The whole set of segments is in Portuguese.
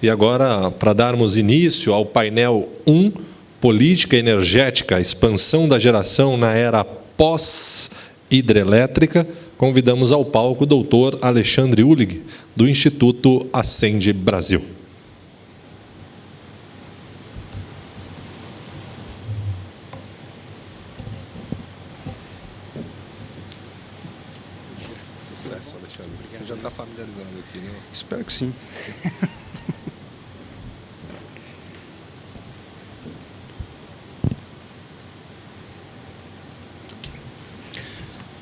E agora, para darmos início ao painel 1, Política Energética, Expansão da Geração na Era Pós-Hidrelétrica, convidamos ao palco o doutor Alexandre Ullig, do Instituto Ascende Brasil. Sucesso, Alexandre. Você já está familiarizado aqui, né? Espero que sim.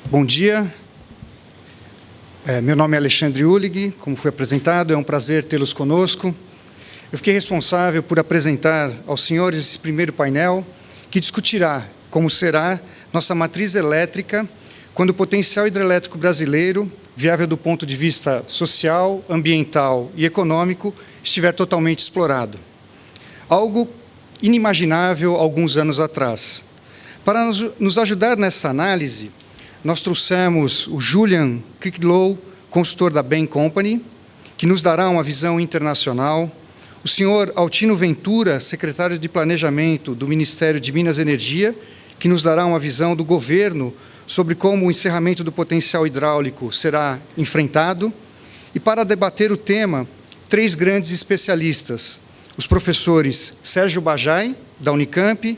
Bom dia, meu nome é Alexandre Ullig, como foi apresentado, é um prazer tê-los conosco. Eu fiquei responsável por apresentar aos senhores esse primeiro painel, que discutirá como será nossa matriz elétrica quando o potencial hidrelétrico brasileiro, viável do ponto de vista social, ambiental e econômico, estiver totalmente explorado. Algo inimaginável alguns anos atrás. Para nos ajudar nessa análise, nós trouxemos o Julian Cricklow, consultor da Bain Company, que nos dará uma visão internacional, o senhor Altino Ventura, secretário de Planejamento do Ministério de Minas e Energia, que nos dará uma visão do governo sobre como o encerramento do potencial hidráulico será enfrentado, e para debater o tema, 3 grandes especialistas, os professores Sérgio Bajai, da Unicamp,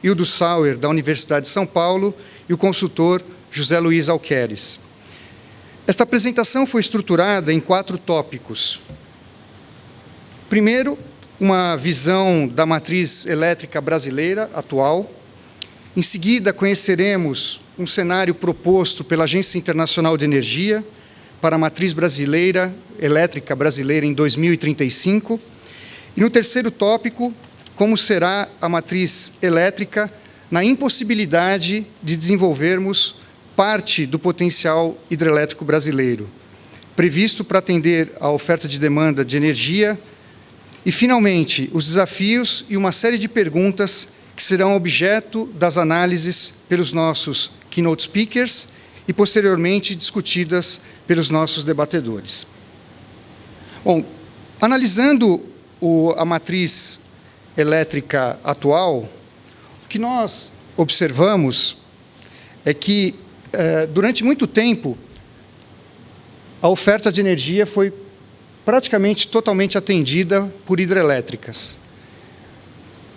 Hildo Sauer, da Universidade de São Paulo, e o consultor José Luiz Alqueres. Esta apresentação foi estruturada em 4 tópicos. Primeiro, uma visão da matriz elétrica brasileira atual. Em seguida, conheceremos um cenário proposto pela Agência Internacional de Energia para a matriz brasileira, elétrica brasileira em 2035. E no terceiro tópico, como será a matriz elétrica na impossibilidade de desenvolvermos parte do potencial hidrelétrico brasileiro, previsto para atender à oferta de demanda de energia, e, finalmente, os desafios e uma série de perguntas que serão objeto das análises pelos nossos keynote speakers e, posteriormente, discutidas pelos nossos debatedores. Bom, analisando a matriz elétrica atual, o que nós observamos é que, durante muito tempo, a oferta de energia foi praticamente totalmente atendida por hidrelétricas.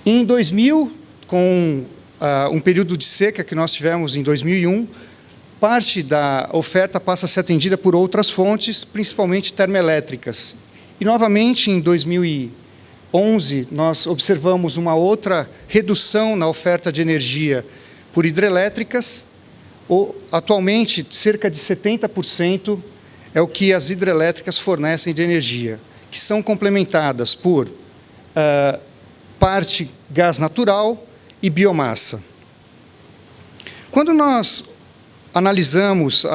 Em 2000, com um período de seca que nós tivemos em 2001, parte da oferta passa a ser atendida por outras fontes, principalmente termoelétricas. E, novamente, em 2011, nós observamos uma outra redução na oferta de energia por hidrelétricas. Atualmente, cerca de 70% é o que as hidrelétricas fornecem de energia, que são complementadas por parte gás natural e biomassa. Quando nós analisamos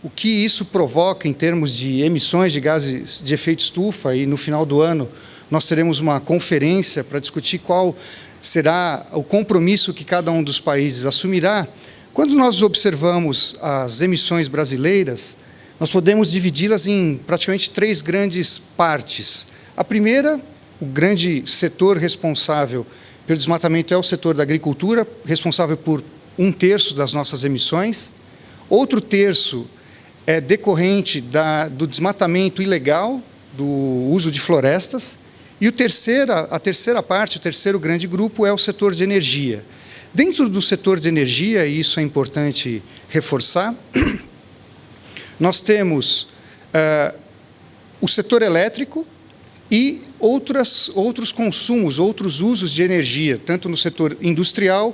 o que isso provoca em termos de emissões de gases de efeito estufa, e no final do ano nós teremos uma conferência para discutir qual será o compromisso que cada um dos países assumirá, quando nós observamos as emissões brasileiras, nós podemos dividi-las em praticamente 3 grandes partes. A primeira, o grande setor responsável pelo desmatamento é o setor da agricultura, responsável por 1/3 das nossas emissões. Outro terço é decorrente do desmatamento ilegal, do uso de florestas. E a terceira parte, o terceiro grande grupo, é o setor de energia. Dentro do setor de energia, e isso é importante reforçar, nós temos o setor elétrico e outros consumos, outros usos de energia, tanto no setor industrial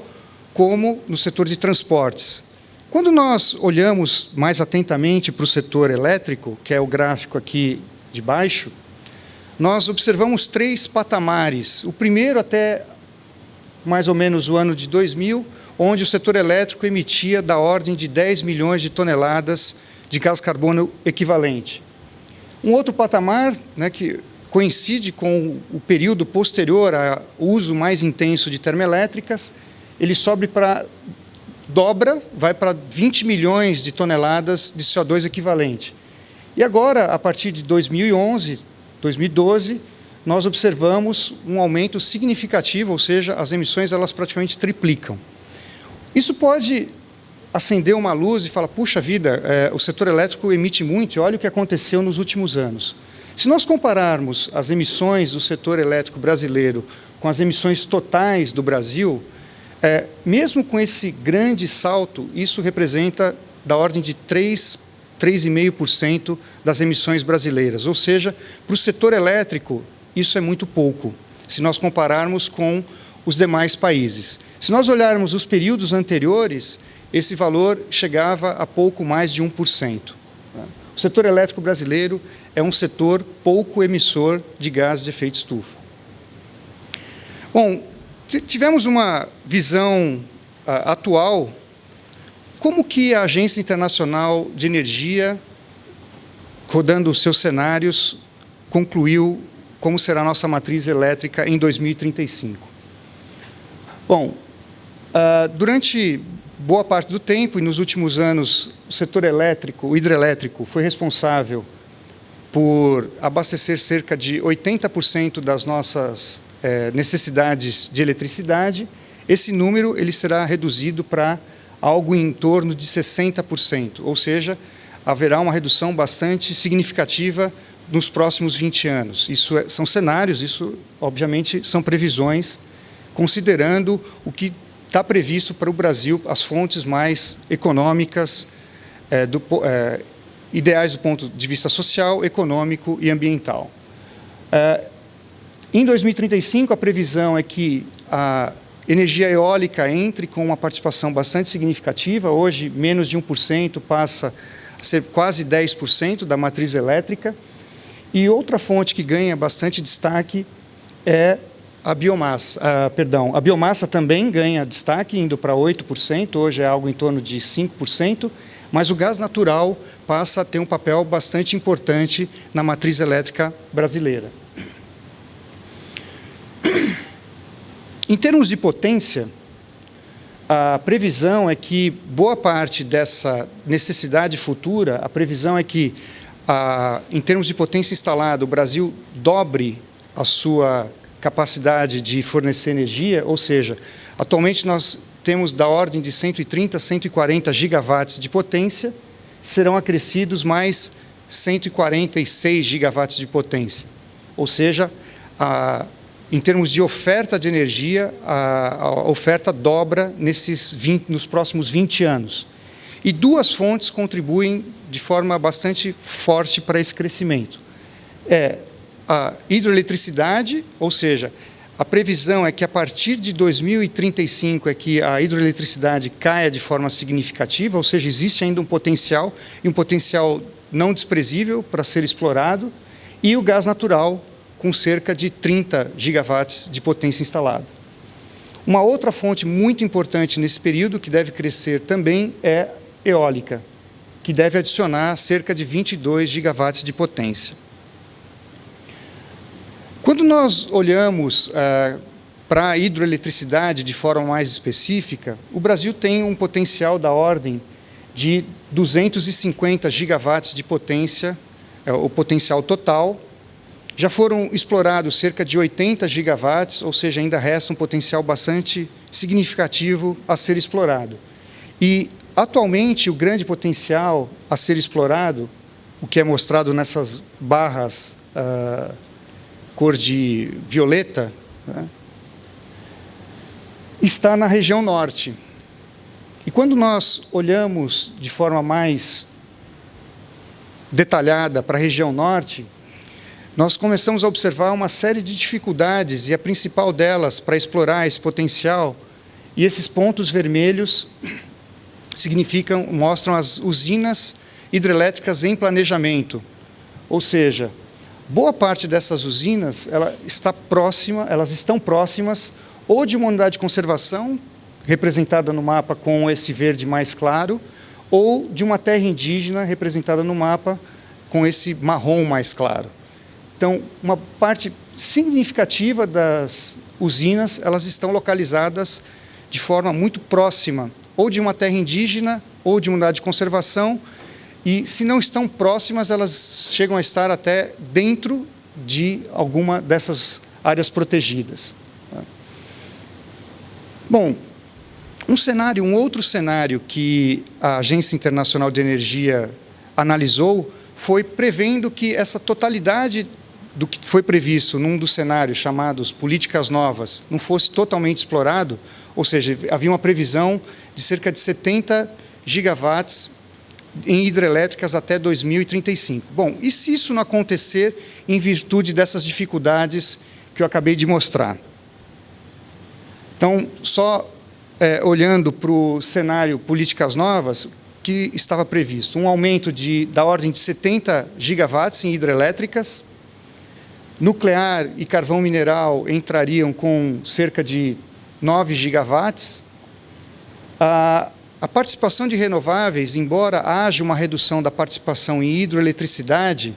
como no setor de transportes. Quando nós olhamos mais atentamente para o setor elétrico, que é o gráfico aqui de baixo, nós observamos 3 patamares. O primeiro até mais ou menos o ano de 2000, onde o setor elétrico emitia da ordem de 10 milhões de toneladas de gás carbono equivalente. Um outro patamar, que coincide com o período posterior ao uso mais intenso de termoelétricas, ele sobe vai para 20 milhões de toneladas de CO2 equivalente. E agora, a partir de 2011, 2012, nós observamos um aumento significativo, ou seja, as emissões elas praticamente triplicam. Isso pode acender uma luz e falar, puxa vida, o setor elétrico emite muito, e olha o que aconteceu nos últimos anos. Se nós compararmos as emissões do setor elétrico brasileiro com as emissões totais do Brasil, mesmo com esse grande salto, isso representa da ordem de 3,5% das emissões brasileiras. Ou seja, para o setor elétrico, isso é muito pouco, se nós compararmos com os demais países. Se nós olharmos os períodos anteriores, esse valor chegava a pouco mais de 1%. O setor elétrico brasileiro é um setor pouco emissor de gases de efeito estufa. Bom, tivemos uma visão atual, como que a Agência Internacional de Energia, rodando os seus cenários, concluiu como será a nossa matriz elétrica em 2035. Bom, durante boa parte do tempo e nos últimos anos, o setor elétrico, o hidrelétrico, foi responsável por abastecer cerca de 80% das nossas necessidades de eletricidade. Esse número ele será reduzido para algo em torno de 60%, ou seja, haverá uma redução bastante significativa nos próximos 20 anos. Isso são cenários, isso obviamente são previsões, considerando o que está previsto para o Brasil, as fontes mais econômicas, ideais do ponto de vista social, econômico e ambiental. Em 2035, a previsão é que a energia eólica entre com uma participação bastante significativa, hoje menos de 1%, passa a ser quase 10% da matriz elétrica, e outra fonte que ganha bastante destaque é a biomassa. A biomassa também ganha destaque, indo para 8%, hoje é algo em torno de 5%, mas o gás natural passa a ter um papel bastante importante na matriz elétrica brasileira. Em termos de potência, a previsão é que boa parte dessa necessidade futura, a previsão é que, em termos de potência instalada, o Brasil dobre a sua capacidade de fornecer energia, ou seja, atualmente nós temos da ordem de 130 a 140 gigawatts de potência, serão acrescidos mais 146 gigawatts de potência. Ou seja, em termos de oferta de energia, a oferta dobra nos próximos 20 anos. E duas fontes contribuem de forma bastante forte para esse crescimento. A hidroeletricidade, ou seja, a previsão é que a partir de 2035 é que a hidroeletricidade caia de forma significativa, ou seja, existe ainda um potencial, e um potencial não desprezível para ser explorado, e o gás natural, com cerca de 30 gigawatts de potência instalada. Uma outra fonte muito importante nesse período, que deve crescer também, é eólica, que deve adicionar cerca de 22 gigawatts de potência. Quando nós olhamos para a hidroeletricidade de forma mais específica, o Brasil tem um potencial da ordem de 250 gigawatts de potência, o potencial total. Já foram explorados cerca de 80 gigawatts, ou seja, ainda resta um potencial bastante significativo a ser explorado. E, atualmente, o grande potencial a ser explorado, o que é mostrado nessas barras cor de violeta, né, está na região norte. E quando nós olhamos de forma mais detalhada para a região norte, nós começamos a observar uma série de dificuldades, e a principal delas para explorar esse potencial, e esses pontos vermelhos mostram as usinas hidrelétricas em planejamento. Ou seja, boa parte dessas usinas elas estão próximas ou de uma unidade de conservação, representada no mapa com esse verde mais claro, ou de uma terra indígena, representada no mapa com esse marrom mais claro. Então, uma parte significativa das usinas, elas estão localizadas de forma muito próxima, ou de uma terra indígena, ou de uma unidade de conservação, e se não estão próximas, elas chegam a estar até dentro de alguma dessas áreas protegidas. Bom, um outro cenário que a Agência Internacional de Energia analisou foi prevendo que essa totalidade do que foi previsto num dos cenários chamados políticas novas não fosse totalmente explorado, ou seja, havia uma previsão de cerca de 70 gigawatts em hidrelétricas até 2035. Bom, e se isso não acontecer em virtude dessas dificuldades que eu acabei de mostrar? Então, só olhando para o cenário políticas novas, que estava previsto um aumento da ordem de 70 gigawatts em hidrelétricas, nuclear e carvão mineral entrariam com cerca de 9 gigawatts. A participação de renováveis, embora haja uma redução da participação em hidroeletricidade,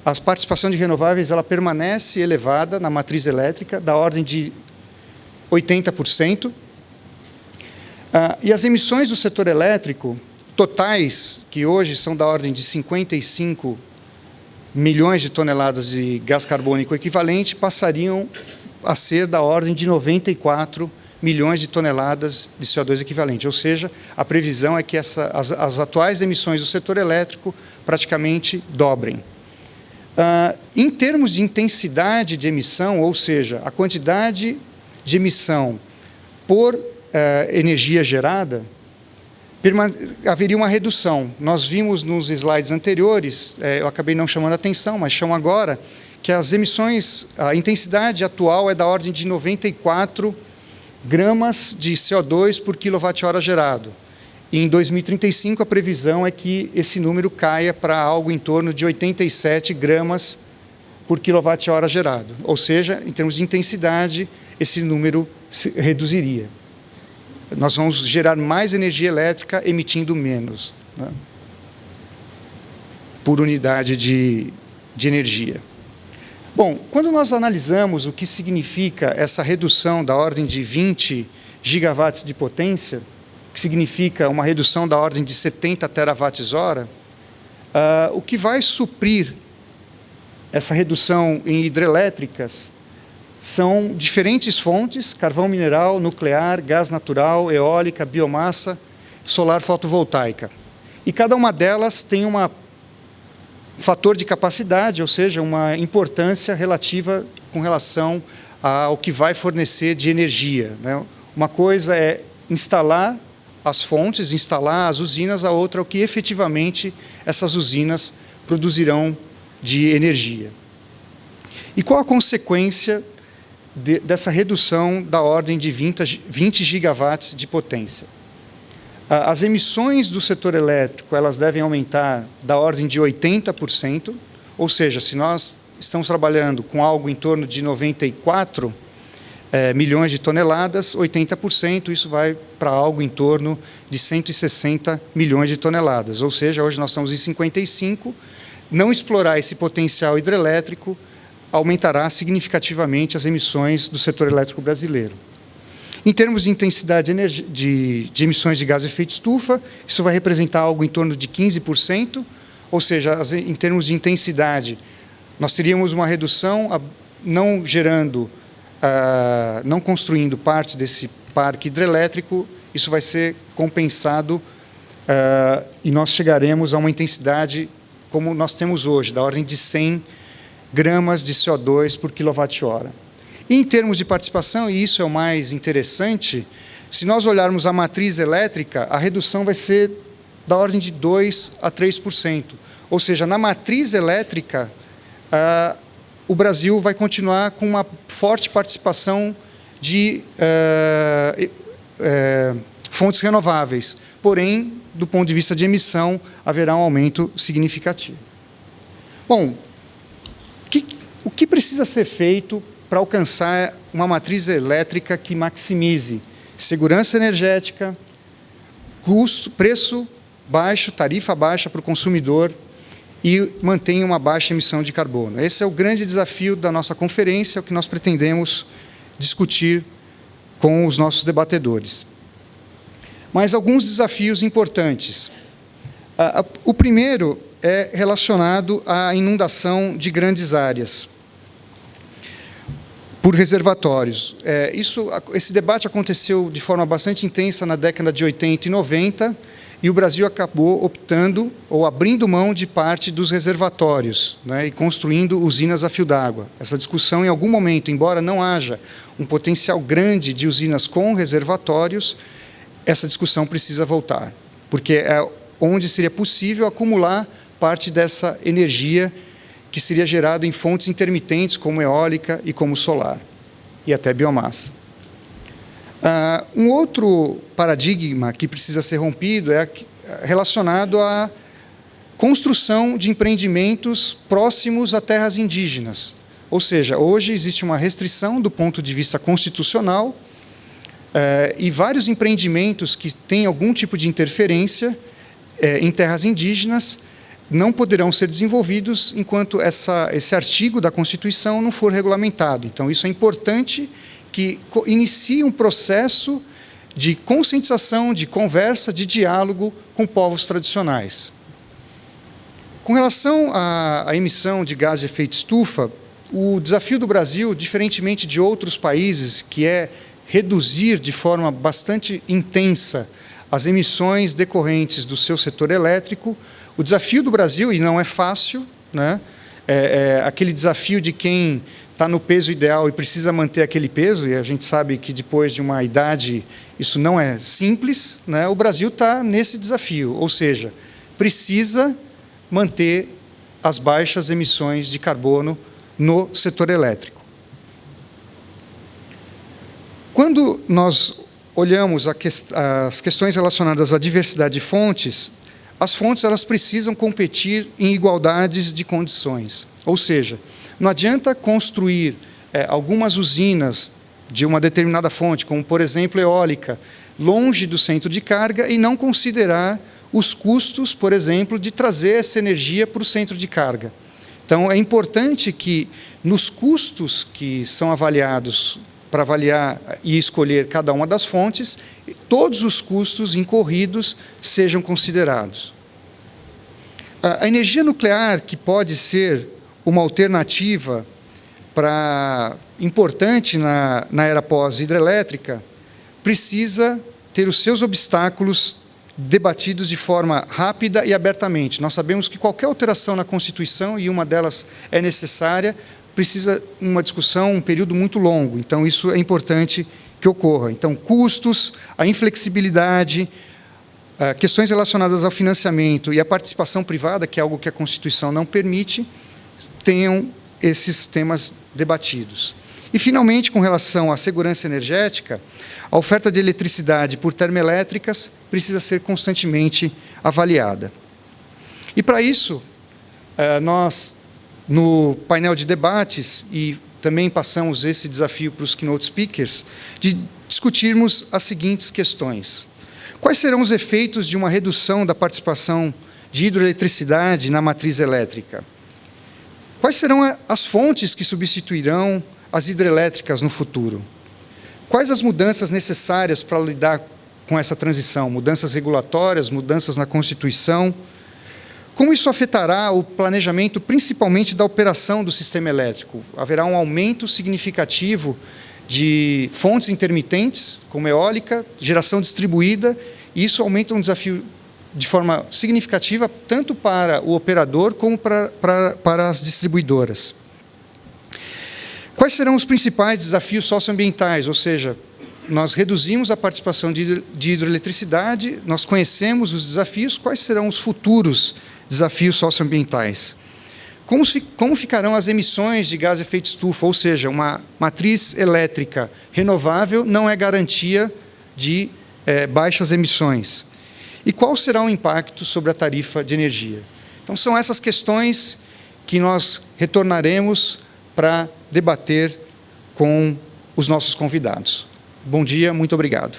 a participação de renováveis ela permanece elevada na matriz elétrica, da ordem de 80%. E as emissões do setor elétrico, totais, que hoje são da ordem de 55 milhões de toneladas de gás carbônico equivalente, passariam a ser da ordem de 94 milhões de toneladas de CO2 equivalente. Ou seja, a previsão é que as atuais emissões do setor elétrico praticamente dobrem. Em termos de intensidade de emissão, ou seja, a quantidade de emissão por energia gerada, haveria uma redução. Nós vimos nos slides anteriores, eu acabei não chamando a atenção, mas chamo agora, que as emissões, a intensidade atual é da ordem de 94 gramas de CO2 por quilowatt-hora gerado. E em 2035, a previsão é que esse número caia para algo em torno de 87 gramas por quilowatt-hora gerado. Ou seja, em termos de intensidade, esse número se reduziria. Nós vamos gerar mais energia elétrica emitindo menos, né, por unidade de energia. Bom, quando nós analisamos o que significa essa redução da ordem de 20 gigawatts de potência, que significa uma redução da ordem de 70 terawatts-hora, o que vai suprir essa redução em hidrelétricas são diferentes fontes: carvão mineral, nuclear, gás natural, eólica, biomassa, solar fotovoltaica. E cada uma delas tem um fator de capacidade, ou seja, uma importância relativa com relação ao que vai fornecer de energia, né? Uma coisa é instalar as fontes, instalar as usinas, a outra é o que efetivamente essas usinas produzirão de energia. E qual a consequência dessa redução da ordem de 20 gigawatts de potência? As emissões do setor elétrico elas devem aumentar da ordem de 80%, ou seja, se nós estamos trabalhando com algo em torno de 94 milhões de toneladas, 80%, isso vai para algo em torno de 160 milhões de toneladas. Ou seja, hoje nós estamos em 55, não explorar esse potencial hidrelétrico aumentará significativamente as emissões do setor elétrico brasileiro. Em termos de intensidade de emissões de gás de efeito estufa, isso vai representar algo em torno de 15%, ou seja, em termos de intensidade, nós teríamos uma redução não gerando, não construindo parte desse parque hidrelétrico, isso vai ser compensado e nós chegaremos a uma intensidade como nós temos hoje, da ordem de 100 gramas de CO2 por quilowatt-hora. Em termos de participação, e isso é o mais interessante, se nós olharmos a matriz elétrica, a redução vai ser da ordem de 2% a 3%. Ou seja, na matriz elétrica, o Brasil vai continuar com uma forte participação de fontes renováveis. Porém, do ponto de vista de emissão, haverá um aumento significativo. Bom, o que precisa ser feito para alcançar uma matriz elétrica que maximize segurança energética, custo, preço baixo, tarifa baixa para o consumidor e mantenha uma baixa emissão de carbono? Esse é o grande desafio da nossa conferência, o que nós pretendemos discutir com os nossos debatedores. Mas alguns desafios importantes. O primeiro é relacionado à inundação de grandes áreas. por reservatórios. Esse debate aconteceu de forma bastante intensa na década de 80 e 90, e o Brasil acabou optando ou abrindo mão de parte dos reservatórios, né, e construindo usinas a fio d'água. Essa discussão, em algum momento, embora não haja um potencial grande de usinas com reservatórios, essa discussão precisa voltar, porque é onde seria possível acumular parte dessa energia que seria gerada em fontes intermitentes, como eólica e como solar, e até biomassa. Um outro paradigma que precisa ser rompido é relacionado à construção de empreendimentos próximos a terras indígenas. Ou seja, hoje existe uma restrição do ponto de vista constitucional e vários empreendimentos que têm algum tipo de interferência em terras indígenas não poderão ser desenvolvidos enquanto esse artigo da Constituição não for regulamentado. Então, isso é importante que inicie um processo de conscientização, de conversa, de diálogo com povos tradicionais. Com relação à emissão de gás de efeito estufa, o desafio do Brasil, diferentemente de outros países, que é reduzir de forma bastante intensa as emissões decorrentes do seu setor elétrico, o desafio do Brasil, e não é fácil, né, é aquele desafio de quem está no peso ideal e precisa manter aquele peso, e a gente sabe que depois de uma idade isso não é simples, né? O Brasil está nesse desafio, ou seja, precisa manter as baixas emissões de carbono no setor elétrico. Quando nós olhamos as questões relacionadas à diversidade de fontes, as fontes elas precisam competir em igualdades de condições, ou seja, não adianta construir algumas usinas de uma determinada fonte, como, por exemplo, eólica, longe do centro de carga e não considerar os custos, por exemplo, de trazer essa energia para o centro de carga. Então, é importante que, nos custos que são avaliados para avaliar e escolher cada uma das fontes, todos os custos incorridos sejam considerados. A energia nuclear, que pode ser uma alternativa importante na era pós-hidrelétrica, precisa ter os seus obstáculos debatidos de forma rápida e abertamente. Nós sabemos que qualquer alteração na Constituição, e uma delas é necessária, precisa uma discussão, um período muito longo. Então, isso é importante que ocorra. Então, custos, a inflexibilidade, questões relacionadas ao financiamento e à participação privada, que é algo que a Constituição não permite, tenham esses temas debatidos. E, finalmente, com relação à segurança energética, a oferta de eletricidade por termoelétricas precisa ser constantemente avaliada. E, para isso, nós, no painel de debates, e também passamos esse desafio para os keynote speakers, de discutirmos as seguintes questões. Quais serão os efeitos de uma redução da participação de hidroeletricidade na matriz elétrica? Quais serão as fontes que substituirão as hidrelétricas no futuro? Quais as mudanças necessárias para lidar com essa transição? Mudanças regulatórias, mudanças na Constituição? Como isso afetará o planejamento, principalmente da operação do sistema elétrico? Haverá um aumento significativo de fontes intermitentes, como eólica, geração distribuída, e isso aumenta um desafio de forma significativa, tanto para o operador como para as distribuidoras. Quais serão os principais desafios socioambientais? Ou seja, nós reduzimos a participação de hidroeletricidade, nós conhecemos os desafios, quais serão os futuros desafios socioambientais? Como ficarão as emissões de gás de efeito estufa? Ou seja, uma matriz elétrica renovável não é garantia de baixas emissões. E qual será o impacto sobre a tarifa de energia? Então, são essas questões que nós retornaremos para debater com os nossos convidados. Bom dia, muito obrigado.